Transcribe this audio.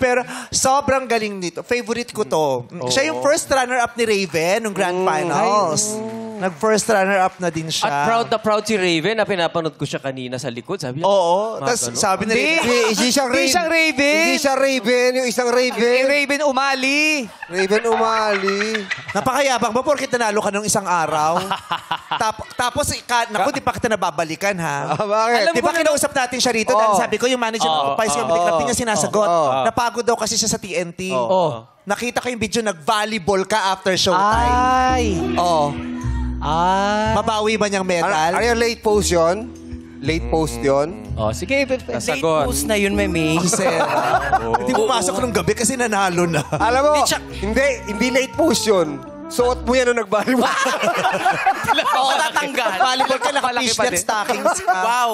Pero sobrang galing nito. Favorite ko to. Siya yung first runner-up ni Raven nung Grand Finals. Nag-first runner-up na din siya. At proud si Raven na pinapanood ko siya kanina sa likod. Sabi niya, Oo. Tapos sabi ni Raven, Hindi siyang Raven. Hindi siya Raven. Yung isang Raven. Raven Umali. Raven Umali. napakayabang mo porkit nanalo ka nung isang araw. Tapos, naku, di pa kita nababalikan, ha? Bakit? Di ba kinausap natin siya rito? Dahil sabi ko, yung manager ng Vice Comedy Club, di niya sinasagot. Napagod daw kasi siya sa TNT. Nakita ko yung video, nag-volleyball ka after showtime. Ay. Oo. Ay. Mabawi ba niyang medal? Ano yung late post yun? Late post yun? Sige, late Sasagot. post na yun, Memi. Hindi pumasok nung gabi kasi nanalo na. Alam mo, hindi late post yun. Suot mo yan nung nag-volleyball. Oo, tatanggal. Volleyball ka, naka-fishnet stockings ka. Wow.